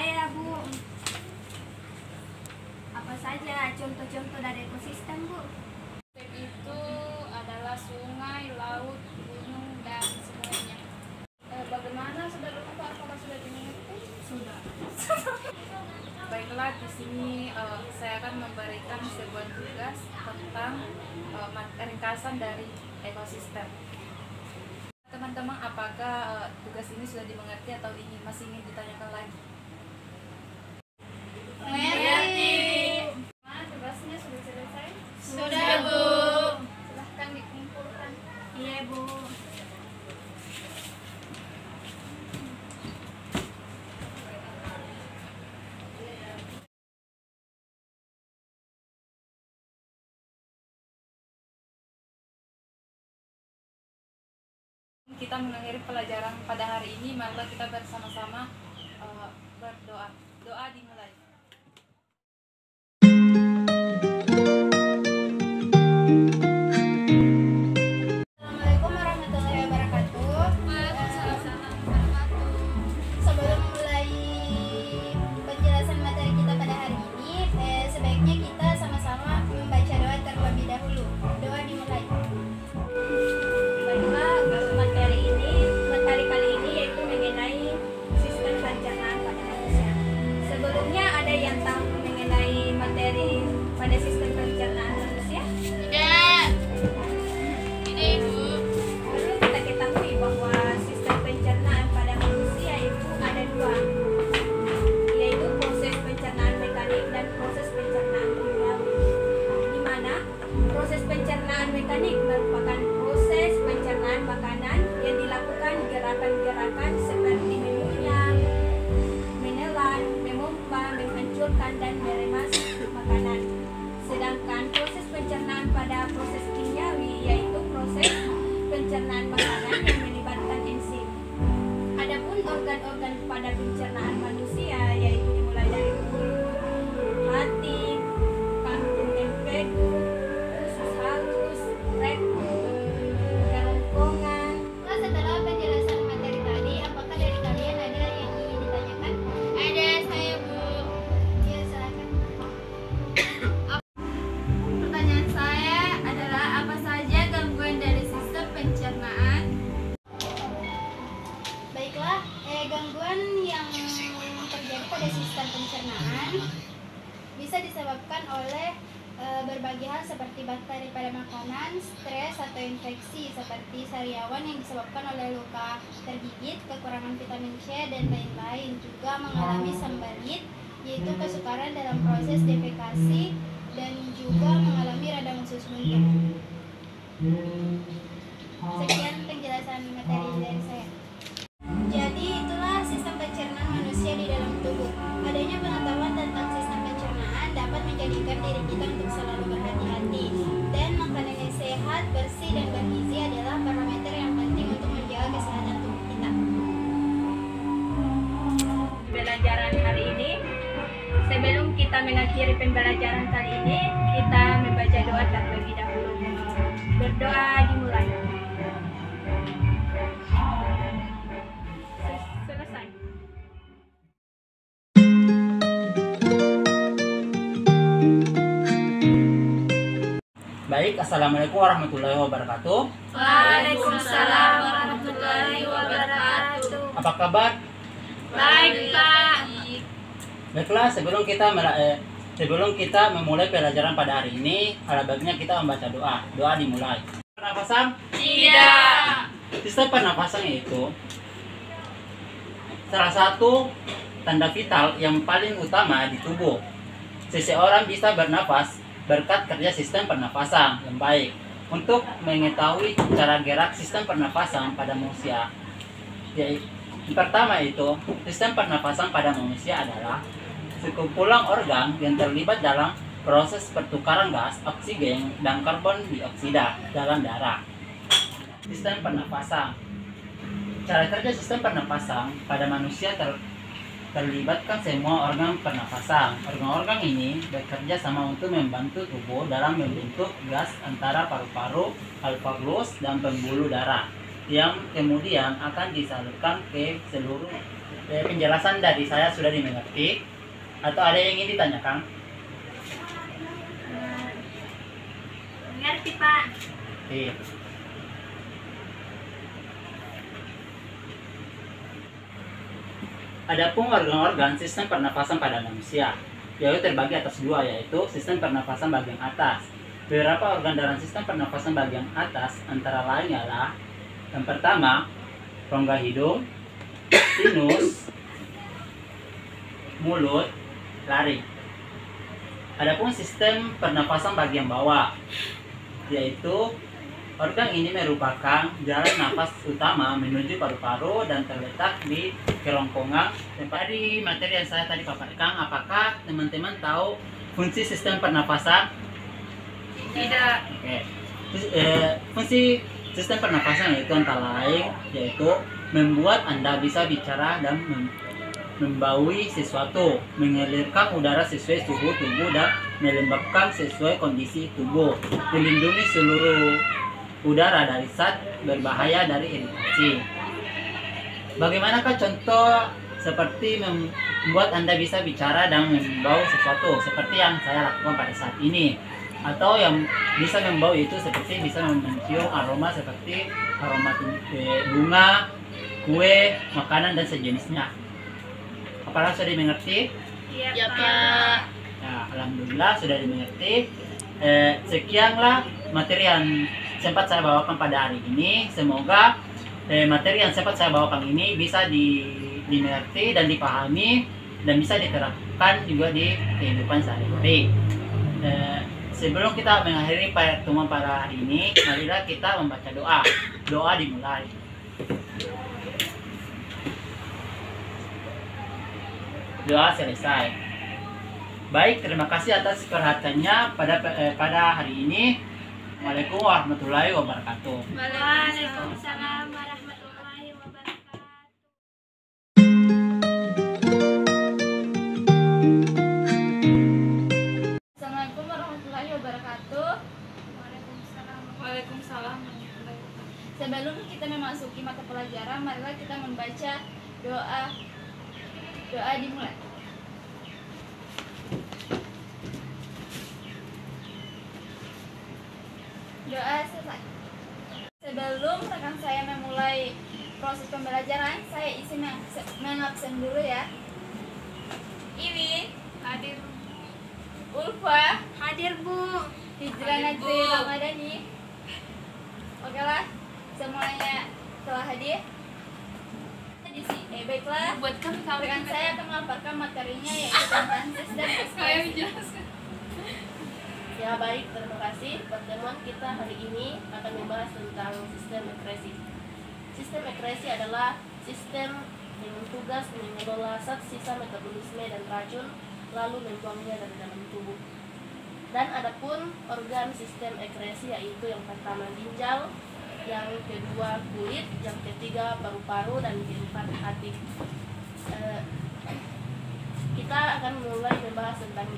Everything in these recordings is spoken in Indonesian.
saya, Bu. Apa saja contoh-contoh dari ekosistem, Bu? Itu adalah sungai, laut, gunung, dan semuanya. Bagaimana saudara lupa? Apakah sudah dimengerti? Sudah. Baiklah, di sini saya akan memberikan sebuah tugas tentang ringkasan dari ekosistem. Teman-teman, apakah tugas ini sudah dimengerti atau masih ingin ditanyakan lagi? Mengerti. Tugasnya sudah selesai? Sudah, Bu. Silahkan dikumpulkan. Iya, Bu. Kita mengakhiri pelajaran pada hari ini, mari kita bersama-sama berdoa. Doa dimulai. Assalamualaikum warahmatullahi wabarakatuh. Sebelum mulai penjelasan materi kita pada hari ini, sebaiknya kita sama-sama membaca doa terlebih dahulu. Doa dimulai. Baiklah, materi kali ini yaitu mengenai sistem pencernaan pada manusia. Sebelumnya ada yang tahu mengenai materi pada sistem pencernaan manusia? Tidak, Ibu. Perlu kita ketahui bahwa sistem pencernaan pada manusia itu ada dua, yaitu proses pencernaan mekanik dan proses pencernaan kimiawi. Di mana proses pencernaan mekanik merupakan proses pencernaan makanan yang dilakukan gerakan-gerakan seperti mengunyah, menelan, memompa, menghancurkan, dan meremas makanan. Sedangkan proses pencernaan pada proses kimiawi yaitu proses pencernaan makanan yang melibatkan enzim. Adapun organ-organ pada pencernaan manusia yaitu dimulai dari mulut, hati, kantung empedu, usus halus, rektum, kerongkongan. Setelah penjelasan materi tadi, apakah dari kalian ada yang ingin ditanyakan? Ada, saya, Bu. Ya, silakan. Pertanyaan saya adalah apa saja gangguan dari sistem pencernaan? Baiklah, gangguan yang terjadi pada sistem pencernaan bisa disebabkan oleh berbagai hal seperti bakteri pada makanan, stres atau infeksi seperti sariawan yang disebabkan oleh luka tergigit, kekurangan vitamin C, dan lain-lain. Juga mengalami sembalit, yaitu kesukaran dalam proses defekasi, dan juga mengalami radang usus buntu. Sekian penjelasan materi dari saya. Jadi itulah sistem pencernaan manusia di dalam tubuh. Adanya pengetahuan tentang sistem pencernaan dapat menjadikan diri kita untuk selalu berhati-hati. Dan makanan yang sehat, bersih, dan bergizi adalah parameter yang penting untuk menjaga kesehatan tubuh kita. Pembelajaran hari ini, sebelum kita mengakhiri pembelajaran kali ini, kita membaca doa terlebih dahulu. Berdoa dimulai. Selesai. Baik, assalamualaikum warahmatullahi wabarakatuh. Waalaikumsalam warahmatullahi wabarakatuh. Apa kabar? Baik, Pak. Baiklah, sebelum kita memulai pelajaran pada hari ini, ada baiknya kita membaca doa. Doa dimulai. Pernapasan? Tidak. Sistem pernapasan itu salah satu tanda vital yang paling utama di tubuh. Seseorang bisa bernapas berkat kerja sistem pernapasan yang baik. Untuk mengetahui cara gerak sistem pernapasan pada manusia, yang pertama itu, sistem pernapasan pada manusia adalah sekumpulan organ yang terlibat dalam proses pertukaran gas, oksigen, dan karbon dioksida dalam darah. Sistem pernapasan. Cara kerja sistem pernapasan pada manusia terlibatkan semua organ pernapasan. Organ-organ ini bekerja sama untuk membantu tubuh dalam membentuk gas antara paru-paru, alveolus, dan pembuluh darah, yang kemudian akan disalurkan ke seluruh penjelasan dari saya sudah dimengerti atau ada yang ingin ditanyakan? Mengerti, Pak. Oke. Adapun organ-organ sistem pernafasan pada manusia, yaitu terbagi atas dua, yaitu sistem pernafasan bagian atas. Beberapa organ dalam sistem pernafasan bagian atas antara lain ialah yang pertama, rongga hidung, sinus, mulut, laring. Adapun sistem pernafasan bagian bawah, yaitu organ ini merupakan jalan nafas utama menuju paru-paru dan terletak di kerongkongan. Dari materi yang saya tadi paparkan, apakah teman-teman tahu fungsi sistem pernafasan? Tidak. Oke. Fungsi sistem pernafasan yaitu antara lain yaitu membuat Anda bisa bicara dan membaui sesuatu, mengalirkan udara sesuai suhu tubuh dan melembabkan sesuai kondisi tubuh, melindungi seluruh udara dari zat berbahaya dari iritasi. Bagaimanakah contoh seperti membuat Anda bisa bicara dan membau sesuatu seperti yang saya lakukan pada saat ini? Atau yang bisa membau itu seperti bisa mencium aroma seperti aroma bunga, kue, makanan dan sejenisnya. Apakah sudah dimengerti? Iya, Pak. Ya, alhamdulillah sudah dimengerti. Sekianlah materi yang sempat saya bawakan pada hari ini. Semoga materi yang sempat saya bawakan ini bisa dimengerti dan dipahami dan bisa diterapkan juga di kehidupan sehari-hari. Sebelum kita mengakhiri pertemuan pada hari ini, marilah kita membaca doa. Doa dimulai. Doa selesai. Baik, terima kasih atas perhatiannya pada hari ini. Assalamualaikum warahmatullahi wabarakatuh. Waalaikumsalam warahmatullahi wabarakatuh. Assalamualaikum warahmatullahi wabarakatuh. Waalaikumsalam. Sebelum kita memasuki mata pelajaran, marilah kita membaca doa. Doa dimulai. Doa selesai. Sebelum rekan saya memulai proses pembelajaran, saya izin mengabsen dulu ya. Iwi Hadir. Ulfa Hadir, Bu. Hijrah Najri Ramadhani. Oke lah, semuanya telah hadir. Di sini, baiklah. Buat kami Rekan saya akan memaparkan materinya yaitu tentang sistem ekspresi. Ya baik, terima kasih. Pertemuan kita hari ini akan membahas tentang sistem ekspresi. Sistem ekspresi adalah sistem dengan tugas mengelola zat sisa metabolisme dan racun lalu membuangnya dari dalam tubuh. Dan adapun organ sistem ekspresi yaitu yang pertama ginjal, yang kedua kulit, yang ketiga paru-paru, dan keempat hati. Kita akan mulai membahas tentang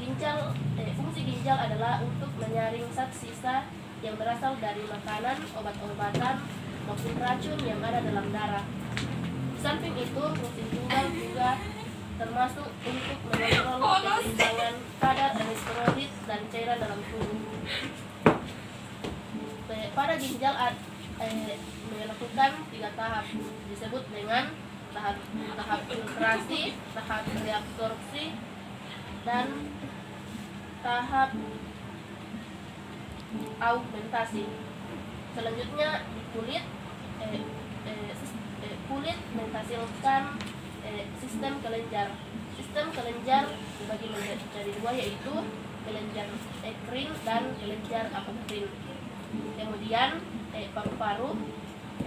ginjal. Fungsi ginjal adalah untuk menyaring zat sisa yang berasal dari makanan, obat-obatan, maupun racun yang ada dalam darah. Di samping itu, fungsi ginjal juga termasuk untuk mengontrol keseimbangan kadar elektrolit dan cairan dalam tubuh. Pada ginjal melakukan 3 tahap, disebut dengan tahap filtrasi, tahap reabsorpsi, dan tahap augmentasi. Selanjutnya di kulit, kulit menghasilkan sistem kelenjar. Sistem kelenjar dibagi menjadi 2, yaitu kelenjar ekrin dan kelenjar apokrin. Kemudian paru-paru,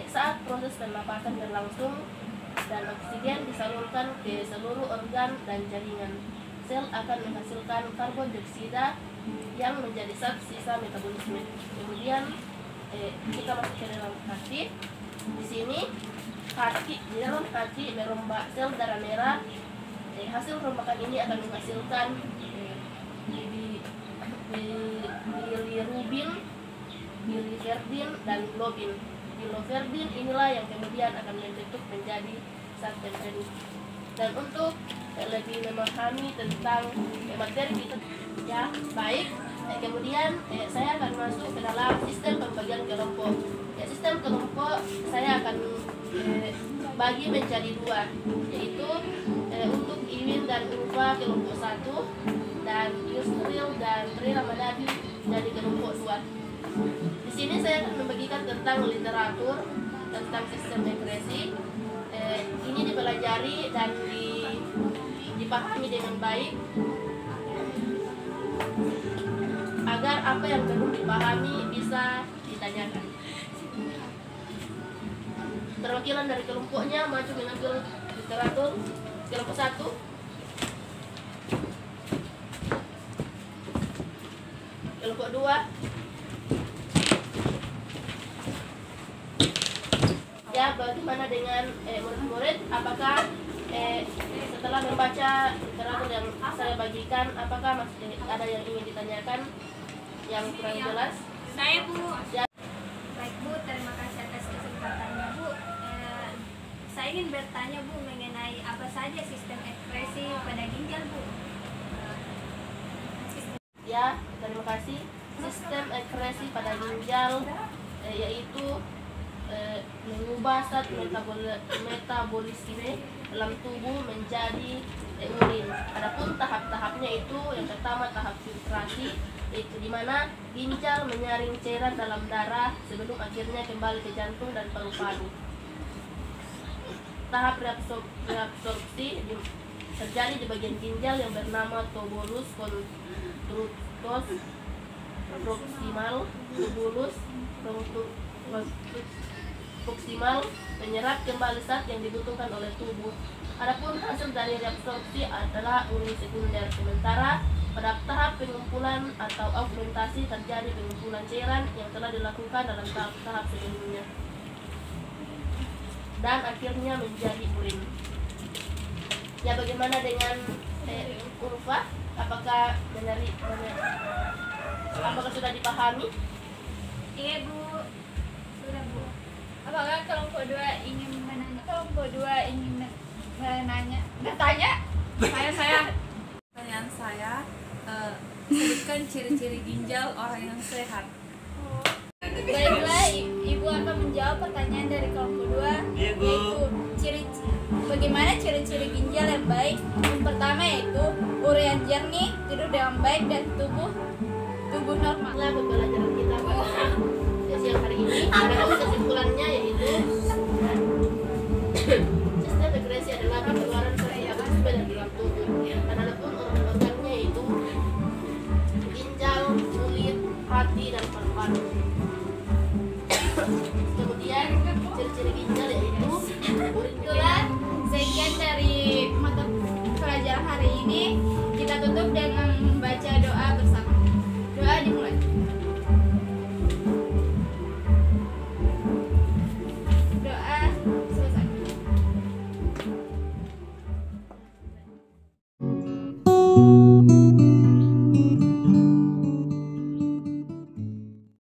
saat proses pernapasan berlangsung dan oksigen disalurkan ke seluruh organ dan jaringan, sel akan menghasilkan karbon dioksida yang menjadi zat sisa metabolisme. Kemudian kita masuk ke dalam hati. Di sini di dalam hati merombak sel darah merah. Hasil rombakan ini akan menghasilkan bilirubin, biliverdin, dan globin. Biliverdin inilah yang kemudian akan membentuk menjadi saat MPU. Dan untuk lebih memahami tentang materi kita ya baik, kemudian saya akan masuk ke dalam sistem pembagian kelompok. Ya, sistem kelompok saya akan bagi menjadi dua, yaitu untuk Iwin dan Ulfa kelompok 1 dan Yusril dan Tri Ramadhani dari kelompok 2. Di sini saya akan membagikan tentang literatur, tentang sistem ekspresi. Ini dipelajari dan dipahami dengan baik agar apa yang belum dipahami bisa ditanyakan. Perwakilan dari kelompoknya maju mengambil literatur. Kelompok 1. Kelompok 2. Ya, bagaimana dengan murid-murid? Apakah setelah membaca literatur yang saya bagikan, apakah masih ada yang ingin ditanyakan yang kurang jelas? Saya Bu. Ya. Baik Bu, terima kasih atas kesempatannya Bu. Saya ingin bertanya Bu mengenai apa saja sistem ekspresi pada ginjal Bu. Ya, terima kasih. Sistem ekspresi pada ginjal yaitu mengubah zat metabolisme dalam tubuh menjadi urin. Adapun tahap-tahapnya itu yang pertama tahap filtrasi, yaitu di mana ginjal menyaring cairan dalam darah sebelum akhirnya kembali ke jantung dan paru-paru. Tahap reabsorpsi terjadi di bagian ginjal yang bernama tubulus proximal. Tubulus proximal menyerap kembali zat yang dibutuhkan oleh tubuh. Adapun hasil dari reabsorpsi adalah urin sekunder. Sementara pada tahap pengumpulan atau augmentasi terjadi pengumpulan cairan yang telah dilakukan dalam tahap-tahap sebelumnya dan akhirnya menjadi urin. Ya, bagaimana dengan Ulfa? Apakah sudah dipahami? Iya Bu, sudah Bu. Apakah kelompok 2 ingin bertanya? Saya. Pertanyaan saya, sebutkan ciri-ciri ginjal orang yang sehat. Baiklah, Ibu akan menjawab pertanyaan dari kelompok 2, yaitu bagaimana ciri-ciri ginjal yang baik. Yang pertama yaitu urean jernih, tidur dengan baik, dan tubuh normal. Itulah pembelajaran kita pada siang hari ini. Adapun kesimpulannya yaitu sistem ekspresi adalah pengeluaran zat dari dalam tubuh. Dan adapun organ-organnya yaitu ginjal, kulit, hati, dan paru-paru. Kemudian ciri-ciri ginjal yaitu Itulah sekian dari mata pelajaran hari ini. Kita tutup dengan